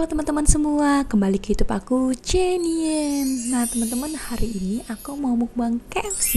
Halo teman-teman semua, kembali ke YouTube aku, Jenien. Nah teman-teman, hari ini aku mau mukbang KFC,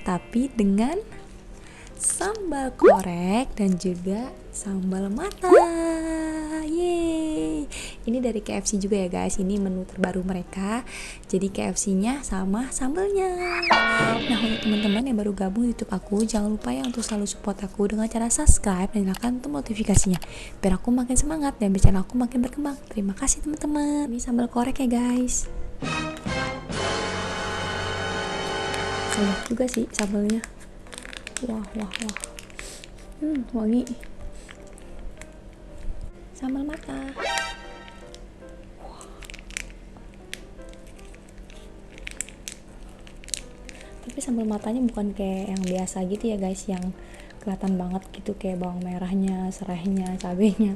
tapi dengan sambal korek dan juga sambal mata. Yeay. Ini dari KFC juga ya guys, ini menu terbaru mereka. Jadi KFC-nya sama sambalnya. Nah untuk teman-teman yang baru gabung YouTube aku, jangan lupa ya untuk selalu support aku dengan cara subscribe dan nyalakan untuk notifikasinya, biar aku makin semangat dan biar channel aku makin berkembang. Terima kasih teman-teman. Ini sambal korek ya guys. Banyak juga sih sambalnya. Wah. Wangi. Sambal mata. Tapi sambal matanya bukan kayak yang biasa gitu ya guys, yang kelihatan banget gitu kayak bawang merahnya, serainya, cabenya.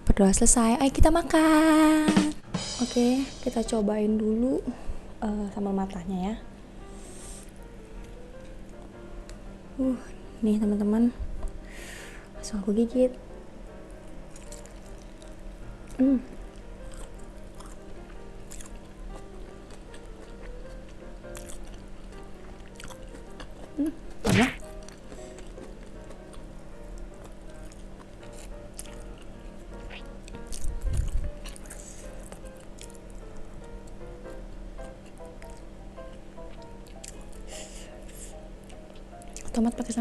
Berdoa selesai, ayo kita makan. Oke, kita cobain dulu sambal matanya ya. Nih teman-teman, langsung aku gigit. Banyak. Tomat pakai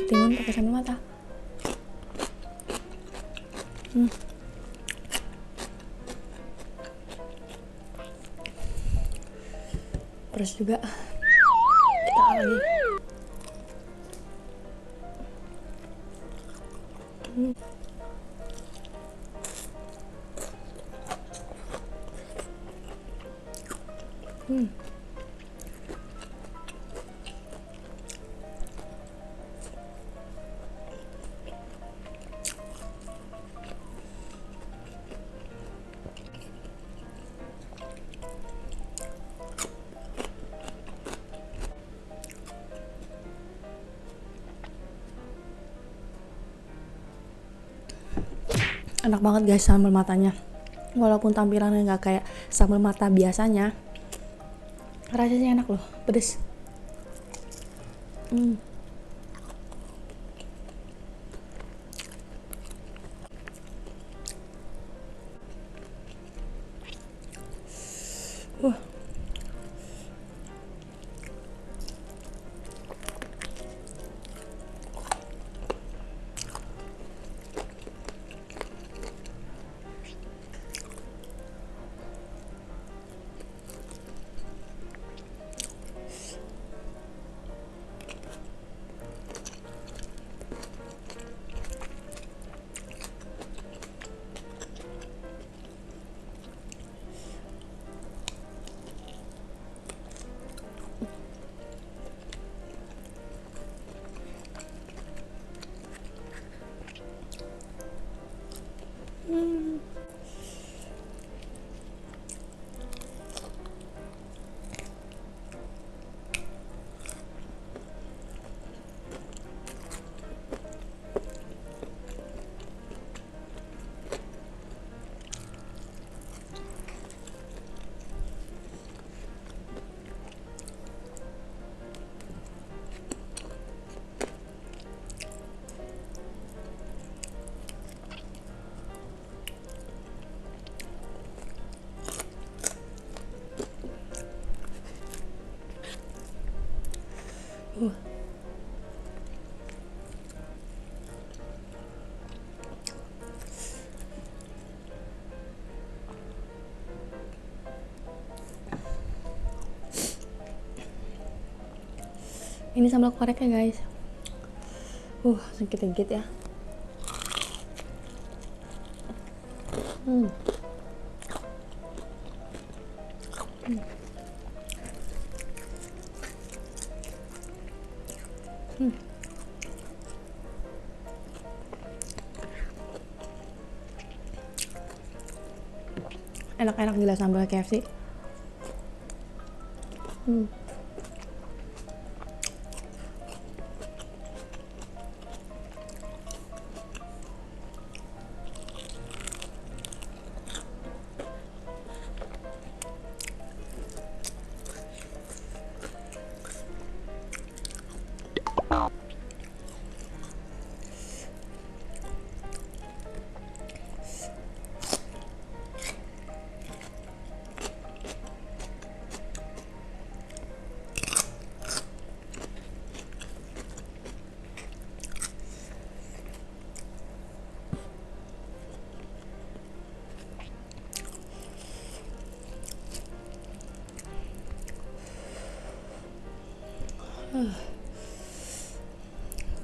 timun pakai sambal mata. Pedas juga. Kita lagi. Enak banget guys sambal matanya. Walaupun tampilannya nggak kayak sambal mata biasanya, rasanya enak loh, pedes. Wah. Ini sambal koreknya guys. Langsung kita gigit ya. Enak-enak gila sambal KFC.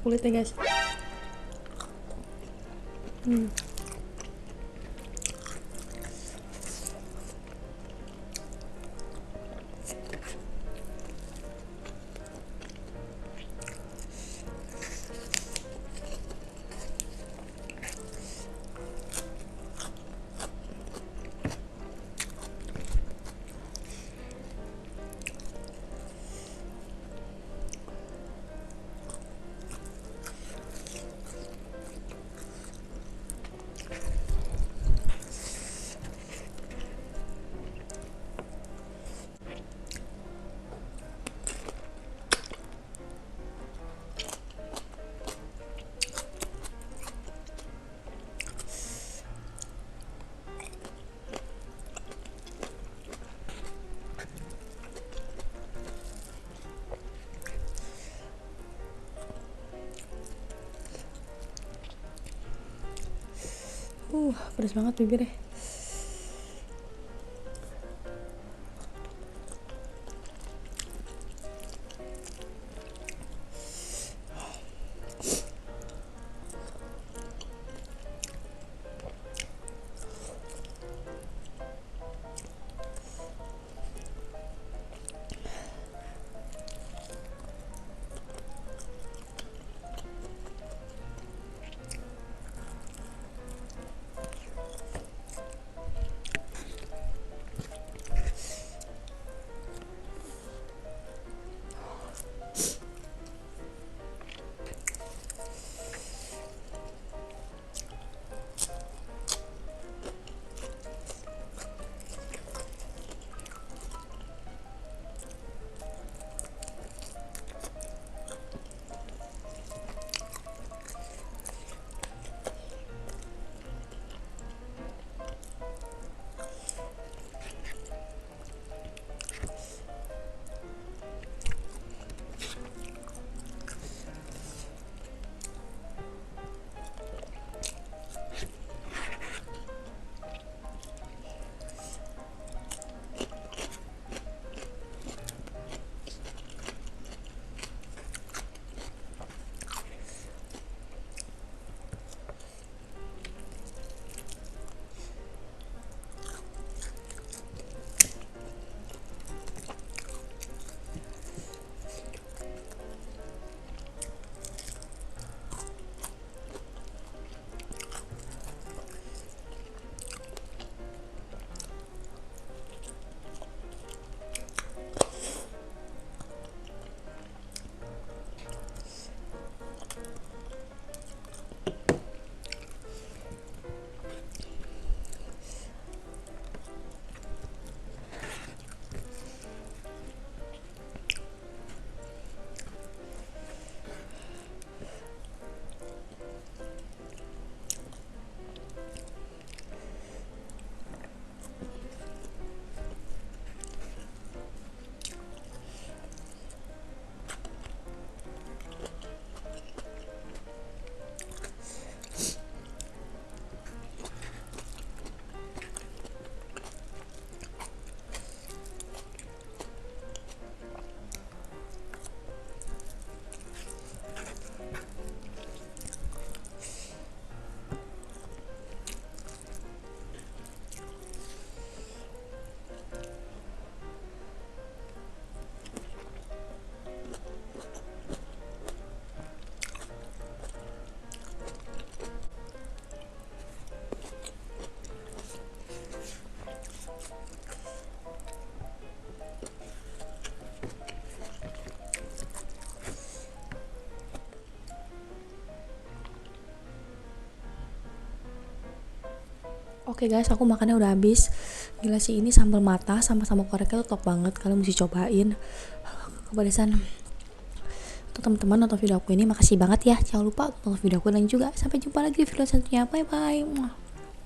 Kulitnya guys. Pedas banget bibirnya. Oke guys, aku makannya udah habis. Gila sih, ini sambal mata sama sambal koreknya tuh top banget. Kalian mesti cobain. Kepedesan. Untuk teman-teman nonton video aku ini, makasih banget ya. Jangan lupa nonton video aku lain juga. Sampai jumpa lagi di video selanjutnya. Bye bye.